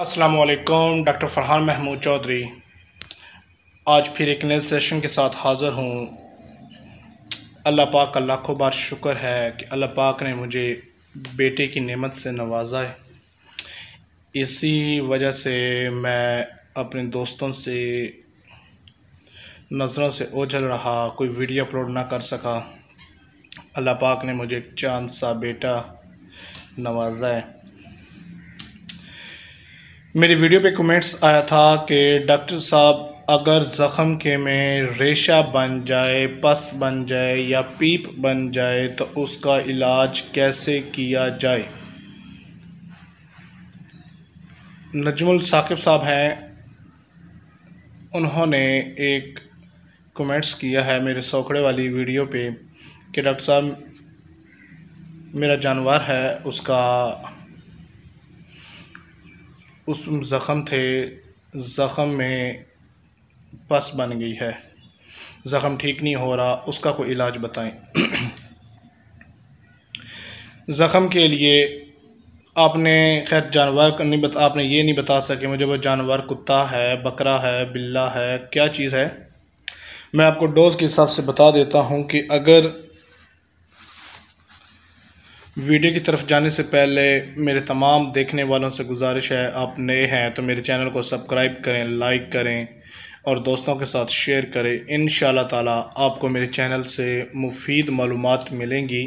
अस्सलाम वालेकुम। डॉक्टर फरहान महमूद चौधरी आज फिर एक नए सेशन के साथ हाज़िर हूँ। अल्लाह पाक का लाखों बार शुक्र है कि अल्लाह पाक ने मुझे बेटे की नेमत से नवाजा है। इसी वजह से मैं अपने दोस्तों से नज़रों से ओझल रहा, कोई वीडियो अपलोड ना कर सका। अल्लाह पाक ने मुझे एक चांद सा बेटा नवाजा है। मेरी वीडियो पे कमेंट्स आया था कि डॉक्टर साहब अगर ज़ख़म के में रेशा बन जाए, पस बन जाए या पीप बन जाए तो उसका इलाज कैसे किया जाए। नजमुल साकिब साहब हैं, उन्होंने एक कमेंट्स किया है मेरे सौकड़े वाली वीडियो पे कि डॉक्टर साहब मेरा जानवर है, उसका उस ज़ख़म थे, ज़ख़म में पस बन गई है, ज़ख़म ठीक नहीं हो रहा, उसका कोई इलाज बताएं। ज़ख़म के लिए आपने खैर जानवर का नहीं आपने ये नहीं बता सके मुझे वो जानवर कुत्ता है, बकरा है, बिल्ला है, क्या चीज़ है। मैं आपको डोज़ के हिसाब से बता देता हूँ कि अगर वीडियो की तरफ जाने से पहले मेरे तमाम देखने वालों से गुजारिश है, आप नए हैं तो मेरे चैनल को सब्सक्राइब करें, लाइक करें और दोस्तों के साथ शेयर करें। इंशाअल्लाह ताला आपको मेरे चैनल से मुफीद मालूमात मिलेंगी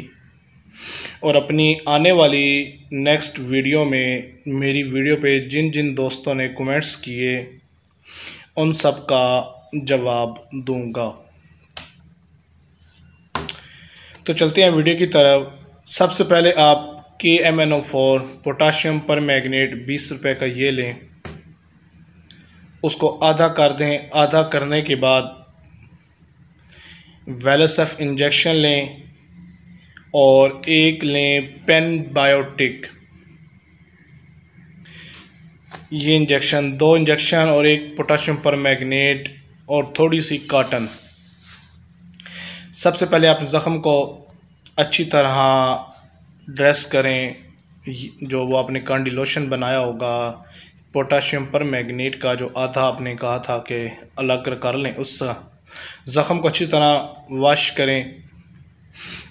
और अपनी आने वाली नेक्स्ट वीडियो में मेरी वीडियो पे जिन जिन दोस्तों ने कमेंट्स किए उन सब का जवाब दूंगा। तो चलते हैं वीडियो की तरफ। सबसे पहले आप KMNO4 पोटाशियम पर मैग्नेट 20 रुपये का ये लें, उसको आधा कर दें। आधा करने के बाद वेलोसेफ इंजेक्शन लें और एक लें पेन बायोटिक, ये इंजेक्शन, 2 इंजेक्शन और एक पोटाशियम पर मैग्नेट और थोड़ी सी कॉटन। सबसे पहले आप ज़ख़म को अच्छी तरह ड्रेस करें, जो वो आपने कांडी लोशन बनाया होगा पोटाशियम पर मैग्नेट का, जो आधा आपने कहा था कि अलग कर लें, उस ज़ख़म को अच्छी तरह वॉश करें।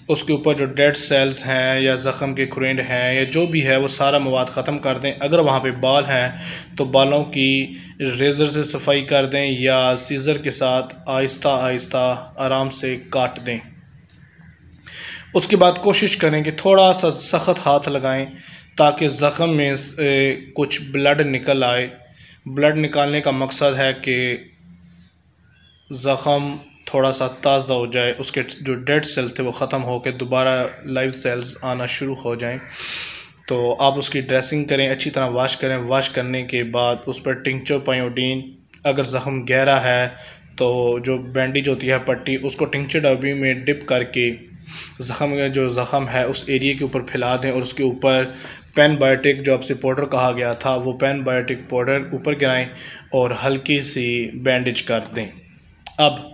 उसके ऊपर जो डेड सेल्स हैं या ज़ख़म के खुरेंड हैं या जो भी है वो सारा मवाद ख़त्म कर दें। अगर वहाँ पे बाल हैं तो बालों की रेज़र से सफाई कर दें या सीज़र के साथ आहिस्ता आहिस्ता आराम से काट दें। उसके बाद कोशिश करें कि थोड़ा सा सख्त हाथ लगाएं ताकि ज़ख़म में कुछ ब्लड निकल आए। ब्लड निकालने का मकसद है कि ज़ख़म थोड़ा सा ताज़ा हो जाए, उसके जो डेड सेल थे वो ख़त्म हो के दोबारा लाइव सेल्स आना शुरू हो जाएं। तो आप उसकी ड्रेसिंग करें, अच्छी तरह वॉश करें। वॉश करने के बाद उस पर टिंक्चर पायोडीन, अगर ज़ख़म गहरा है तो जो बैंडेज होती है पट्टी, उसको टिंक्चर डब्बी में डिप करके ज़ख़म है उस एरिया के ऊपर फैला दें और उसके ऊपर पेन बायोटिक, जो आपसे पाउडर कहा गया था, वो पेन बायोटिक पाउडर ऊपर गिराएं और हल्की सी बैंडेज कर दें। अब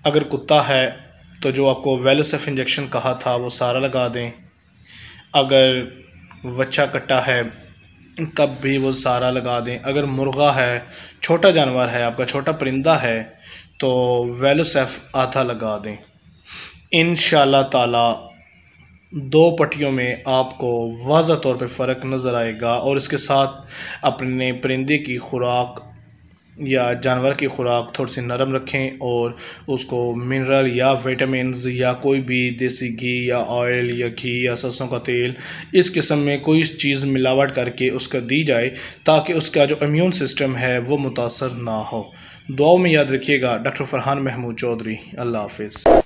अगर कुत्ता है तो जो आपको वेलोसेफ इंजेक्शन कहा था वो सारा लगा दें। अगर बच्चा कट्टा है तब भी वो सारा लगा दें। अगर मुर्गा है, छोटा जानवर है, आपका छोटा परिंदा है, तो वेलोसेफ आधा लगा दें। इंशाअल्लाह ताला 2 पट्टियों में आपको वाज़ह तौर पे फ़र्क नज़र आएगा। और इसके साथ अपने परिंदे की खुराक या जानवर की खुराक थोड़ी सी नरम रखें और उसको मिनरल या विटामिन्स या कोई भी देसी घी या ऑयल या घी या सरसों का तेल, इस किस्म में कोई चीज़ मिलावट करके उसका दी जाए ताकि उसका जो इम्यून सिस्टम है वो मुतासर ना हो। दुआओं में याद रखिएगा। डॉक्टर फरहान महमूद चौधरी। अल्लाह हाफिज़।